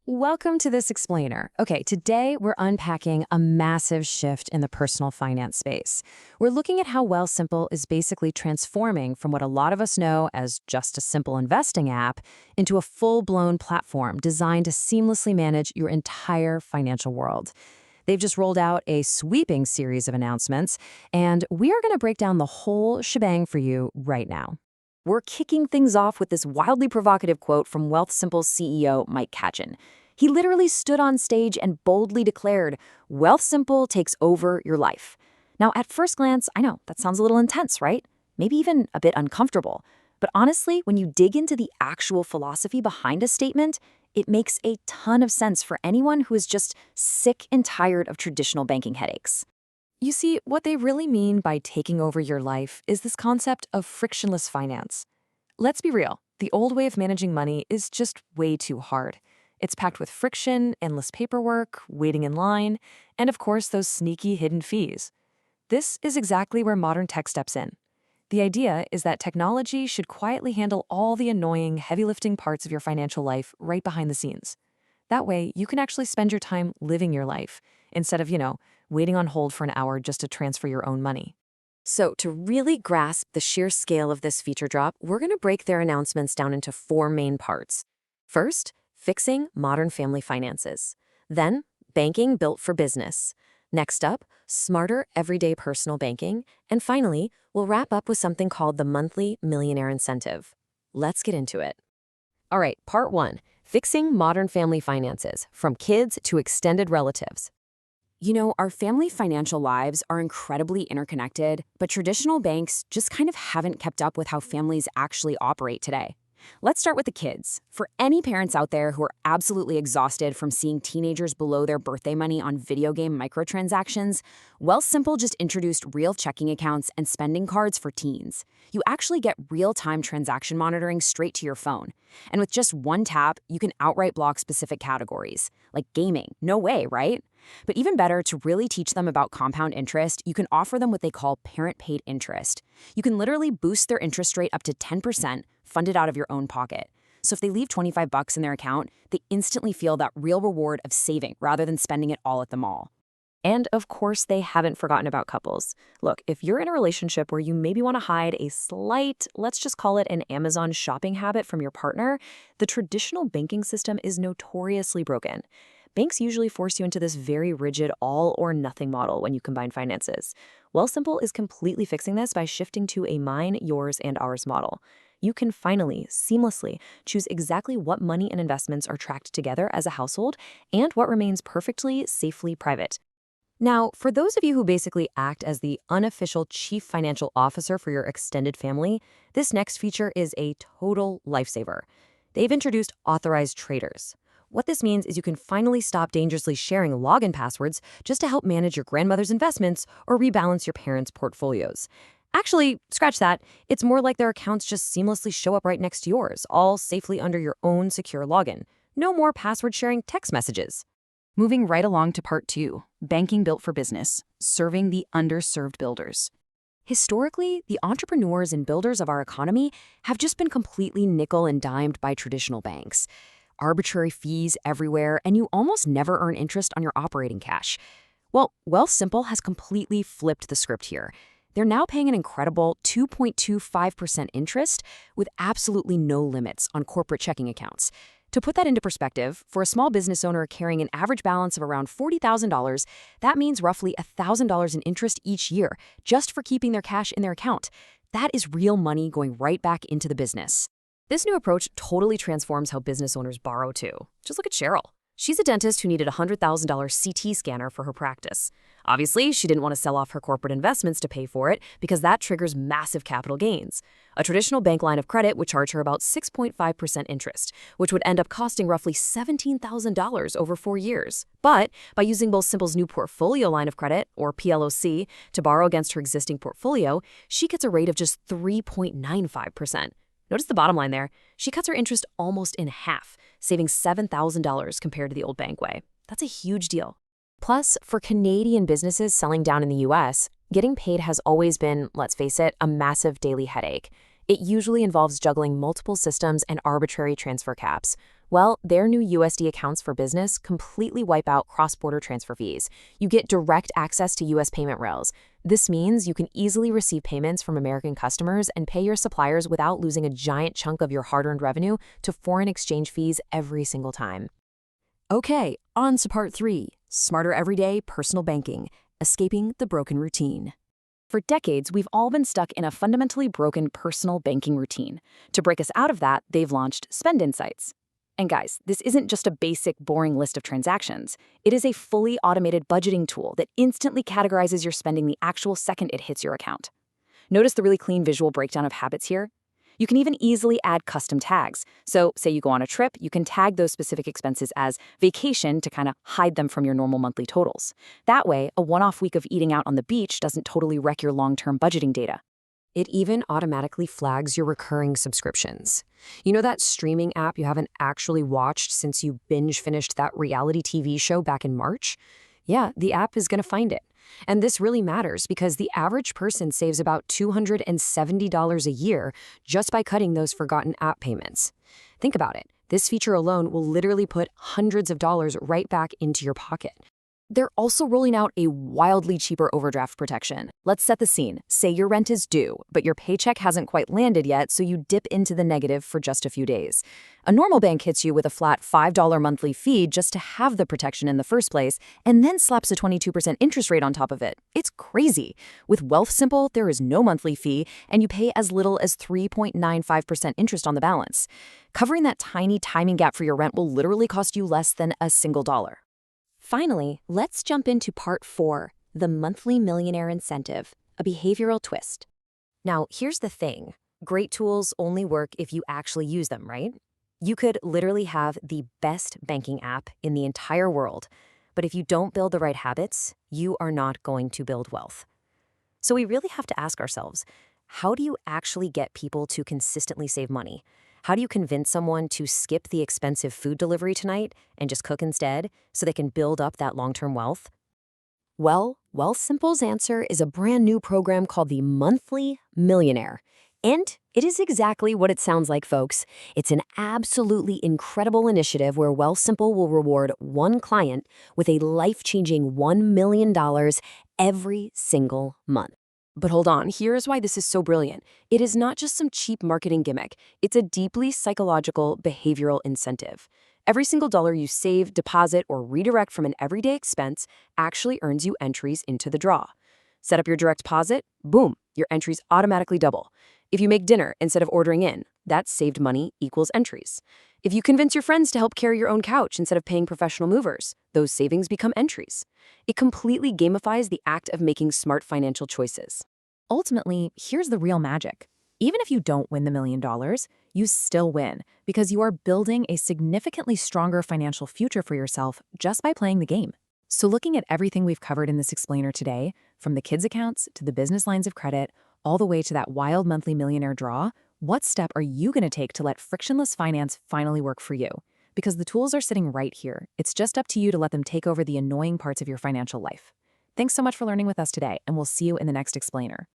Welcome to This Explainer. Okay, today we're unpacking a massive shift in the personal finance space. We're looking at how Wealthsimple is basically transforming from what a lot of us know as just a simple investing app into a full-blown platform designed to seamlessly manage your entire financial world. They've just rolled out a sweeping series of announcements, and we are going to break down the whole shebang for you right now. We're kicking things off with this wildly provocative quote from Wealthsimple's CEO, Mike Katchen. He literally stood on stage and boldly declared, "Wealthsimple takes over your life." Now, at first glance, I know that sounds a little intense, right? Maybe even a bit uncomfortable. But honestly, when you dig into the actual philosophy behind a statement, it makes a ton of sense for anyone who is just sick and tired of traditional banking headaches. You see, what they really mean by taking over your life is this concept of frictionless finance. Let's be real, the old way of managing money is just way too hard. It's packed with friction, endless paperwork, waiting in line, and of course those sneaky hidden fees. This is exactly where modern tech steps in. The idea is that technology should quietly handle all the annoying, heavy-lifting parts of your financial life right behind the scenes. That way, you can actually spend your time living your life, instead of, waiting on hold for an hour just to transfer your own money. So to really grasp the sheer scale of this feature drop, we're going to break their announcements down into four main parts. First, fixing modern family finances. Then, banking built for business. Next up, smarter everyday personal banking. And finally, we'll wrap up with something called the monthly millionaire incentive. Let's get into it. All right, part one, fixing modern family finances, from kids to extended relatives. Our family financial lives are incredibly interconnected, but traditional banks just kind of haven't kept up with how families actually operate today. Let's start with the kids. For any parents out there who are absolutely exhausted from seeing teenagers blow their birthday money on video game microtransactions, Wealthsimple just introduced real checking accounts and spending cards for teens. You actually get real-time transaction monitoring straight to your phone. And with just one tap, you can outright block specific categories, like gaming. No way, right? But even better, to really teach them about compound interest, you can offer them what they call parent-paid interest. You can literally boost their interest rate up to 10%, funded out of your own pocket. So if they leave $25 in their account, they instantly feel that real reward of saving rather than spending it all at the mall. And of course, they haven't forgotten about couples. Look, if you're in a relationship where you maybe want to hide a slight, let's just call it an Amazon shopping habit from your partner, the traditional banking system is notoriously broken. Banks usually force you into this very rigid all-or-nothing model when you combine finances. Wealthsimple is completely fixing this by shifting to a mine, yours, and ours model. You can finally, seamlessly, choose exactly what money and investments are tracked together as a household and what remains perfectly, safely private. Now, for those of you who basically act as the unofficial chief financial officer for your extended family, this next feature is a total lifesaver. They've introduced authorized traders. What this means is you can finally stop dangerously sharing login passwords just to help manage your grandmother's investments or rebalance your parents' portfolios. Actually, scratch that. It's more like their accounts just seamlessly show up right next to yours, all safely under your own secure login. No more password-sharing text messages. Moving right along to part two, banking built for business, serving the underserved builders. Historically, the entrepreneurs and builders of our economy have just been completely nickel and dimed by traditional banks. Arbitrary fees everywhere, and you almost never earn interest on your operating cash. Well, Wealthsimple has completely flipped the script here. They're now paying an incredible 2.25% interest with absolutely no limits on corporate checking accounts. To put that into perspective, for a small business owner carrying an average balance of around $40,000, that means roughly $1,000 in interest each year just for keeping their cash in their account. That is real money going right back into the business. This new approach totally transforms how business owners borrow too. Just look at Cheryl. She's a dentist who needed a $100,000 CT scanner for her practice. Obviously, she didn't want to sell off her corporate investments to pay for it because that triggers massive capital gains. A traditional bank line of credit would charge her about 6.5% interest, which would end up costing roughly $17,000 over 4 years. But by using Wealthsimple's new portfolio line of credit, or PLOC, to borrow against her existing portfolio, she gets a rate of just 3.95%. Notice the bottom line there. She cuts her interest almost in half, saving $7,000 compared to the old bank way. That's a huge deal. Plus, for Canadian businesses selling down in the US, getting paid has always been, let's face it, a massive daily headache. It usually involves juggling multiple systems and arbitrary transfer caps. Well, their new USD accounts for business completely wipe out cross-border transfer fees. You get direct access to US payment rails. This means you can easily receive payments from American customers and pay your suppliers without losing a giant chunk of your hard-earned revenue to foreign exchange fees every single time. Okay, on to part 3, smarter everyday personal banking, escaping the broken routine. For decades, we've all been stuck in a fundamentally broken personal banking routine. To break us out of that, they've launched Spend Insights. And guys, this isn't just a basic, boring list of transactions. It is a fully automated budgeting tool that instantly categorizes your spending the actual second it hits your account. Notice the really clean visual breakdown of habits here? You can even easily add custom tags. So say you go on a trip, you can tag those specific expenses as vacation to kind of hide them from your normal monthly totals. That way, a one-off week of eating out on the beach doesn't totally wreck your long-term budgeting data. It even automatically flags your recurring subscriptions. You know that streaming app you haven't actually watched since you binge finished that reality TV show back in March? Yeah, the app is going to find it. And this really matters because the average person saves about $270 a year just by cutting those forgotten app payments. Think about it. This feature alone will literally put hundreds of dollars right back into your pocket. They're also rolling out a wildly cheaper overdraft protection. Let's set the scene. Say your rent is due, but your paycheck hasn't quite landed yet, so you dip into the negative for just a few days. A normal bank hits you with a flat $5 monthly fee just to have the protection in the first place, and then slaps a 22% interest rate on top of it. It's crazy. With Wealthsimple, there is no monthly fee, and you pay as little as 3.95% interest on the balance. Covering that tiny timing gap for your rent will literally cost you less than a single dollar. Finally, let's jump into part 4, the monthly millionaire incentive, a behavioral twist. Now, here's the thing. Great tools only work if you actually use them, right? You could literally have the best banking app in the entire world, but if you don't build the right habits, you are not going to build wealth. So we really have to ask ourselves, how do you actually get people to consistently save money? How do you convince someone to skip the expensive food delivery tonight and just cook instead so they can build up that long-term wealth? Well, Wealthsimple's answer is a brand new program called the Monthly Millionaire. And it is exactly what it sounds like, folks. It's an absolutely incredible initiative where Wealthsimple will reward one client with a life-changing $1 million every single month. But hold on, here's why this is so brilliant. It is not just some cheap marketing gimmick. It's a deeply psychological behavioral incentive. Every single dollar you save, deposit, or redirect from an everyday expense actually earns you entries into the draw. Set up your direct deposit, boom, your entries automatically double. If you make dinner instead of ordering in, that saved money equals entries. If you convince your friends to help carry your own couch instead of paying professional movers, those savings become entries. It completely gamifies the act of making smart financial choices. Ultimately, here's the real magic. Even if you don't win the $1 million, you still win because you are building a significantly stronger financial future for yourself just by playing the game. So looking at everything we've covered in this explainer today, from the kids' accounts to the business lines of credit, all the way to that wild monthly millionaire draw, what step are you going to take to let frictionless finance finally work for you? Because the tools are sitting right here. It's just up to you to let them take over the annoying parts of your financial life. Thanks so much for learning with us today, and we'll see you in the next explainer.